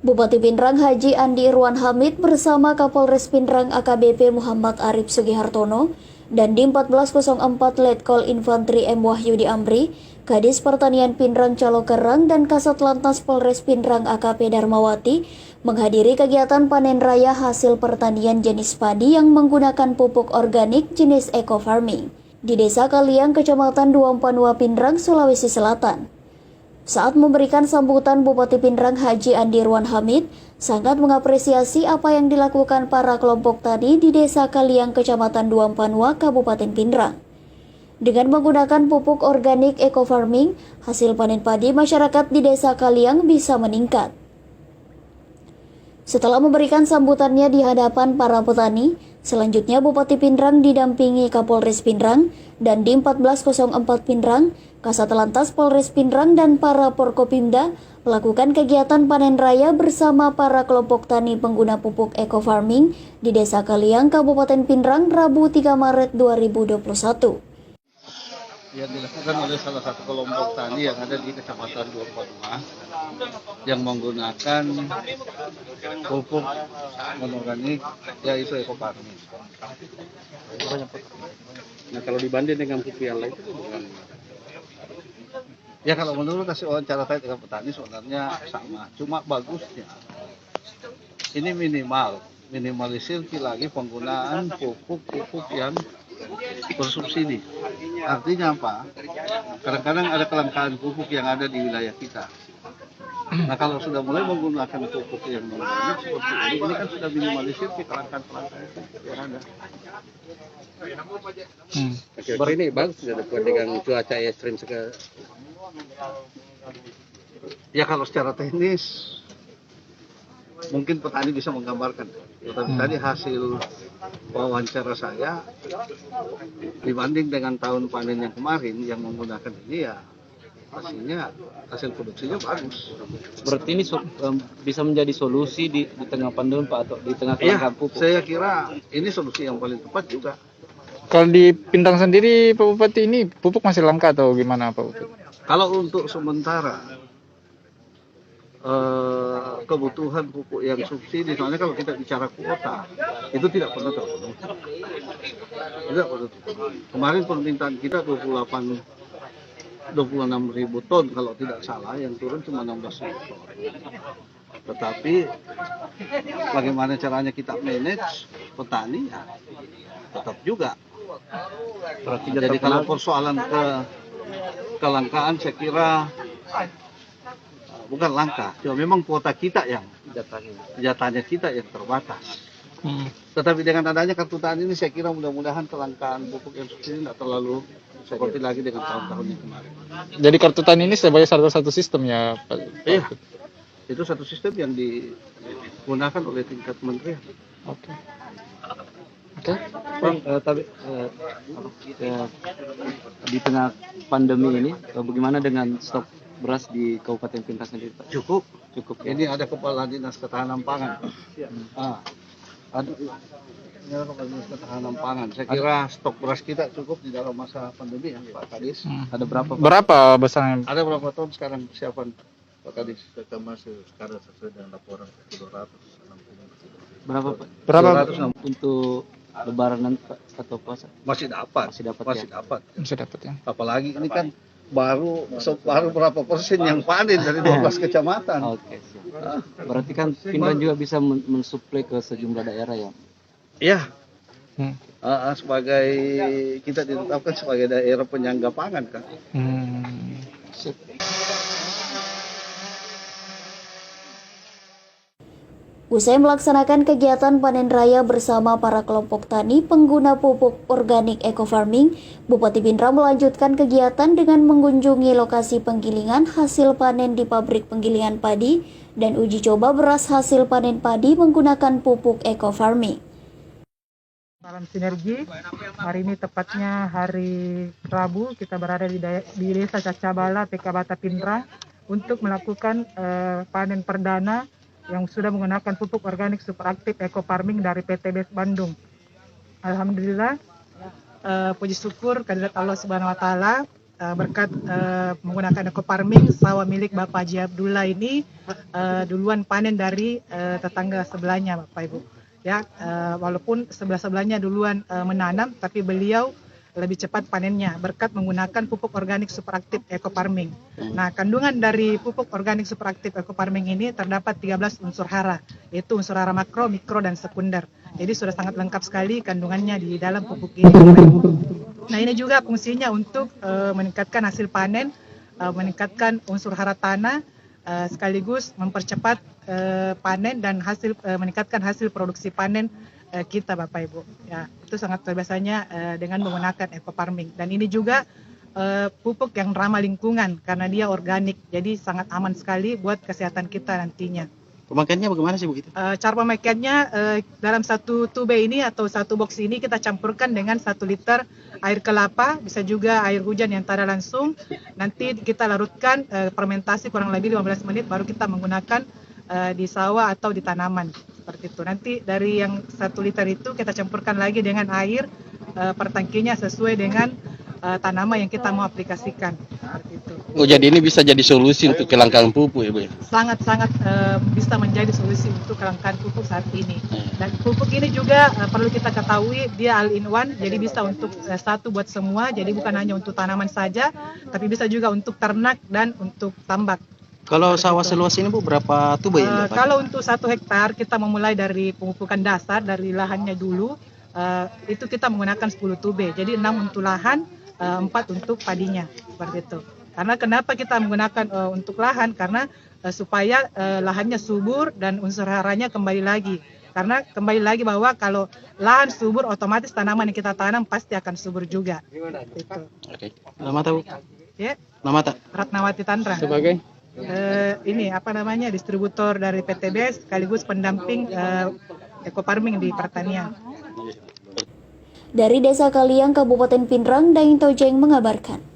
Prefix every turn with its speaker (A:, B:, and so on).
A: Bupati Pindrang Haji Andi Irwan Hamid bersama Kapolres Pindrang AKBP Muhammad Arif Sugihartono dan Dim 1404 Letkol Infanteri M. Wahyudi Amri, Kadis Pertanian Pindrang Calokerang dan Kasat Lantas Polres Pindrang AKP Darmawati menghadiri kegiatan panen raya hasil pertanian jenis padi yang menggunakan pupuk organik jenis eco farming di Desa Kaliang, Kecamatan Duampanua, Pindrang, Sulawesi Selatan. Saat memberikan sambutan, Bupati Pindrang Haji Andi Irwan Hamid sangat mengapresiasi apa yang dilakukan para kelompok tani di Desa Kaliang, Kecamatan Duampanua, Kabupaten Pindrang. Dengan menggunakan pupuk organik eco farming, hasil panen padi masyarakat di Desa Kaliang bisa meningkat. Setelah memberikan sambutannya di hadapan para petani, selanjutnya Bupati Pindrang didampingi Kapolres Pindrang dan Dim 1404 Pindrang, Kasat Lantas Polres Pindrang dan para Porkopimda melakukan kegiatan panen raya bersama para kelompok tani pengguna pupuk eco farming di Desa Kaliang, Kabupaten Pindrang, Rabu 3 Maret 2021.
B: Yang dilakukan oleh salah satu kelompok tani yang ada di Kecamatan Duampanua yang menggunakan pupuk non-organik yaitu eco farming. Nah, kalau dibanding dengan pupuk yang lain itu bukan. Ya, kalau menurut hasil wawancara saya dengan petani sebenarnya sama, cuma bagusnya ini minimalisir lagi penggunaan pupuk yang bersubsidi. Artinya apa? Kadang-kadang ada kelangkaan pupuk yang ada di wilayah kita. Nah, kalau sudah mulai menggunakan pupuk yang non-organik seperti ini kan sudah minimalisir kelangkaan pupuk yang ada.
C: Oke, ini bagus dengan cuaca ekstrim sekarang.
B: Ya, kalau secara teknis mungkin petani bisa menggambarkan, tetapi tadi hasil wawancara saya dibanding dengan tahun panen yang kemarin yang menggunakan ini, ya hasil produksinya bagus.
C: Berarti ini bisa menjadi solusi di tengah pandemi, Pak, atau di tengah kelangkaan pupuk?
B: Saya kira ini solusi yang paling tepat juga.
D: Kalau di Pindrang sendiri, Pak Bupati, ini pupuk masih langka atau gimana, Pak Bupati?
B: Kalau untuk sementara kebutuhan pupuk yang subsidi, soalnya kalau kita bicara kuota itu tidak pernah terpenuhi. Kemarin permintaan kita 26.000 ton kalau tidak salah, yang turun cuma 16.000 ton. Tetapi bagaimana caranya kita manage petani, ya tetap juga. Jadi kalau persoalan kelangkaan, saya kira bukan langka, cuma memang kuota kita yang jatahnya kita yang terbatas. Tetapi dengan adanya kartu tani ini, saya kira mudah-mudahan kelangkaan pupuk yang subsidi tidak terlalu seperti lagi dengan tahun-tahun yang kemarin.
D: Jadi kartu tani ini sebagai satu sistem ya, Pak?
B: Iya, itu satu sistem yang digunakan oleh tingkat kementerian.
D: Oke.
C: Tapi di tengah pandemi ini, bagaimana dengan stok beras di Kabupaten Pindrang sendiri, Pak?
B: Cukup.
C: Ya?
B: Ini ada Kepala Dinas Ketahanan Pangan. Ada Kepala Dinas Ketahanan Pangan. Saya kira stok beras kita cukup di dalam masa pandemi, ya, Pak Kadis.
C: Ada berapa, Pak?
D: Berapa besarnya?
B: Ada berapa ton sekarang persiapan, Pak Kadis?
E: Kita masih sekarang sesuai dengan laporan 260.
C: Berapa, Pak?
D: Berapa?
B: 260.
C: Untuk Lebaran nanti, Pak, atau puasa?
B: Masih dapat.
C: Masih dapat.
D: Bisa dapat ya.
B: Apalagi ini kan baru berapa persen yang panen dari 12 kecamatan.
C: Oke, siap. Berarti kan Pindrang juga bisa mensuplai ke sejumlah daerah ya?
B: Iya. Sebagai kita ditetapkan sebagai daerah penyangga pangan kan.
D: Sip.
A: Usai melaksanakan kegiatan panen raya bersama para kelompok tani pengguna pupuk organik eco farming, Bupati Pindrang melanjutkan kegiatan dengan mengunjungi lokasi penggilingan hasil panen di pabrik penggilingan padi dan uji coba beras hasil panen padi menggunakan pupuk eco farming.
F: Salam sinergi, hari ini tepatnya hari Rabu, kita berada di Desa Cacabala, TK Bata Pindrang untuk melakukan panen perdana yang sudah menggunakan pupuk organik super aktif eco farming dari PT BES Bandung. Alhamdulillah, puji syukur kehadirat Allah Subhanahu wa taala, berkat menggunakan eco farming, sawah milik Bapak Haji Abdullah ini duluan panen dari tetangga sebelahnya, Bapak Ibu. Ya, walaupun sebelahnya duluan menanam, tapi beliau lebih cepat panennya berkat menggunakan pupuk organik superaktif eco farming. Nah, kandungan dari pupuk organik superaktif eco farming ini terdapat 13 unsur hara, yaitu unsur hara makro, mikro, dan sekunder. Jadi sudah sangat lengkap sekali kandungannya di dalam pupuk ini. Nah, ini juga fungsinya untuk meningkatkan hasil panen, meningkatkan unsur hara tanah, sekaligus mempercepat panen dan meningkatkan hasil produksi panen kita, Bapak Ibu. Ya, itu sangat biasanya dengan menggunakan eco farming. Dan ini juga pupuk yang ramah lingkungan karena dia organik, jadi sangat aman sekali buat kesehatan kita nantinya.
G: Pemakaiannya bagaimana sih Bu itu?
F: Cara pemakaiannya dalam satu tube ini atau satu box ini kita campurkan dengan 1 liter air kelapa, bisa juga air hujan yang tak ada langsung. Nanti kita larutkan fermentasi kurang lebih 15 menit baru kita menggunakan di sawah atau di tanaman, seperti itu. Nanti dari yang 1 liter itu kita campurkan lagi dengan air per tangkinya sesuai dengan tanaman yang kita mau aplikasikan, seperti itu.
G: Oh, jadi ini bisa jadi solusi untuk kelangkaan pupuk ya Bu?
F: Sangat-sangat bisa menjadi solusi untuk kelangkaan pupuk saat ini. Dan pupuk ini juga perlu kita ketahui dia all in one, jadi bisa untuk satu buat semua, jadi bukan hanya untuk tanaman saja, tapi bisa juga untuk ternak dan untuk tambak.
G: Kalau sawah seluas ini Bu, berapa tube ya?
F: Kalau untuk 1 hektar kita memulai dari pemupukan dasar, dari lahannya dulu, itu kita menggunakan 10 tube, jadi 6 untuk lahan, 4 untuk padinya, seperti itu. Karena kenapa kita menggunakan untuk lahan? Karena supaya lahannya subur dan unsur haranya kembali lagi. Karena kembali lagi bahwa kalau lahan subur, otomatis tanaman yang kita tanam pasti akan subur juga. Itu.
G: Oke. Nama tahu?
F: Ya.
G: Nama tak?
F: Ratnawati Tanra.
D: Sebagai
F: Ini apa namanya, distributor dari PTBS sekaligus pendamping eco farming di pertanian.
A: Dari Desa Kaliang, Kabupaten Pinrang, Daeng Tojeng mengabarkan.